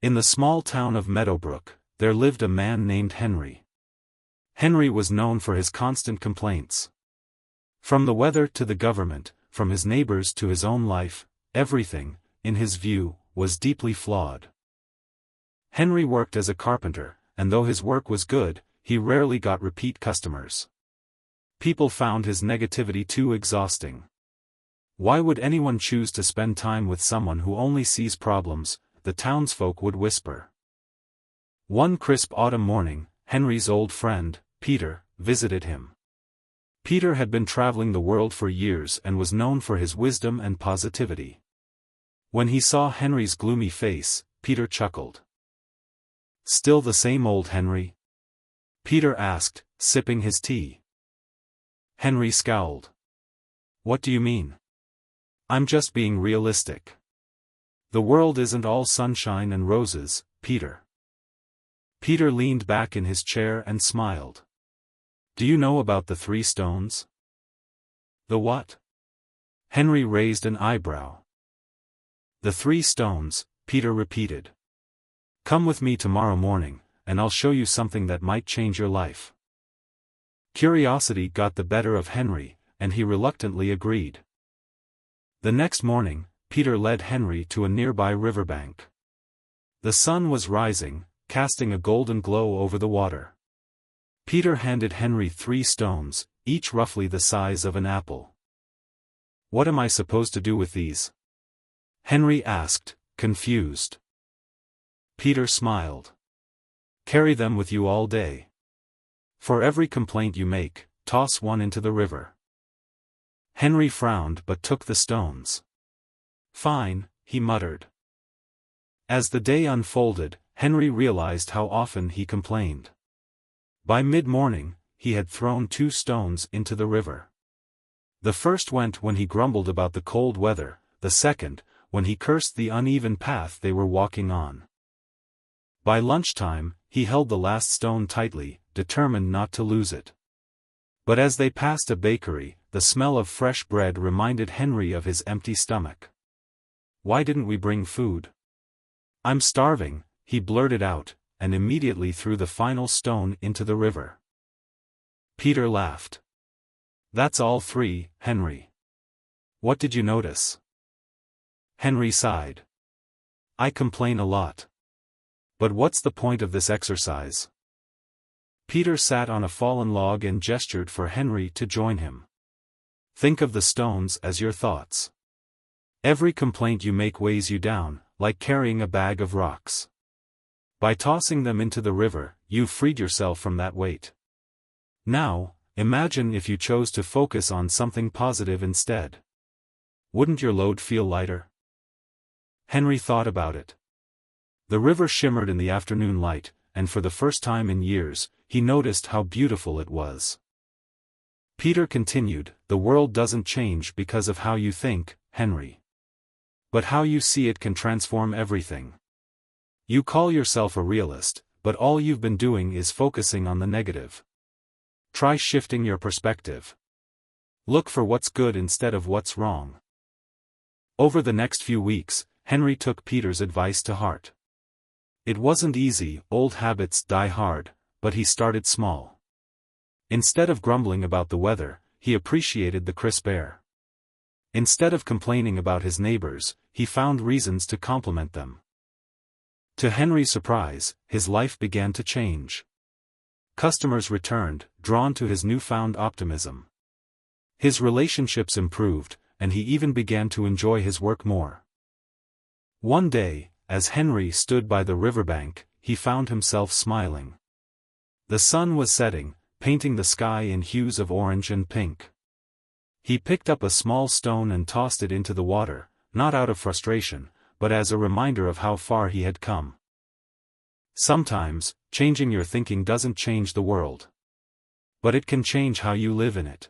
In the small town of Meadowbrook, there lived a man named Henry. Henry was known for his constant complaints. From the weather to the government, from his neighbors to his own life, everything, in his view, was deeply flawed. Henry worked as a carpenter, and though his work was good, he rarely got repeat customers. People found his negativity too exhausting. Why would anyone choose to spend time with someone who only sees problems? The townsfolk would whisper. One crisp autumn morning, Henry's old friend, Peter, visited him. Peter had been traveling the world for years and was known for his wisdom and positivity. When he saw Henry's gloomy face, Peter chuckled. "Still the same old Henry?" Peter asked, sipping his tea. Henry scowled. "What do you mean?" "I'm just being realistic. The world isn't all sunshine and roses, Peter." Peter leaned back in his chair and smiled. "Do you know about the 3 stones?" "The what?" Henry raised an eyebrow. "The 3 stones," Peter repeated. "Come with me tomorrow morning, and I'll show you something that might change your life." Curiosity got the better of Henry, and he reluctantly agreed. The next morning, Peter led Henry to a nearby riverbank. The sun was rising, casting a golden glow over the water. Peter handed Henry 3 stones, each roughly the size of an apple. "What am I supposed to do with these?" Henry asked, confused. Peter smiled. "Carry them with you all day. For every complaint you make, toss one into the river." Henry frowned but took the stones. "Fine," he muttered. As the day unfolded, Henry realized how often he complained. By mid-morning, he had thrown 2 stones into the river. The first went when he grumbled about the cold weather, the second, when he cursed the uneven path they were walking on. By lunchtime, he held the last stone tightly, determined not to lose it. But as they passed a bakery, the smell of fresh bread reminded Henry of his empty stomach. "Why didn't we bring food?" "I'm starving," he blurted out, and immediately threw the final stone into the river. Peter laughed. "That's all 3, Henry. What did you notice?" Henry sighed. "I complain a lot. But what's the point of this exercise?" Peter sat on a fallen log and gestured for Henry to join him. "Think of the stones as your thoughts. Every complaint you make weighs you down, like carrying a bag of rocks. By tossing them into the river, you've freed yourself from that weight. Now, imagine if you chose to focus on something positive instead. Wouldn't your load feel lighter?" Henry thought about it. The river shimmered in the afternoon light, and for the first time in years, he noticed how beautiful it was. Peter continued, "The world doesn't change because of how you think, Henry. But how you see it can transform everything. You call yourself a realist, but all you've been doing is focusing on the negative. Try shifting your perspective. Look for what's good instead of what's wrong." Over the next few weeks, Henry took Peter's advice to heart. It wasn't easy, old habits die hard, but he started small. Instead of grumbling about the weather, he appreciated the crisp air. Instead of complaining about his neighbors, he found reasons to compliment them. To Henry's surprise, his life began to change. Customers returned, drawn to his newfound optimism. His relationships improved, and he even began to enjoy his work more. One day, as Henry stood by the riverbank, he found himself smiling. The sun was setting, painting the sky in hues of orange and pink. He picked up a small stone and tossed it into the water, not out of frustration, but as a reminder of how far he had come. Sometimes, changing your thinking doesn't change the world. But it can change how you live in it.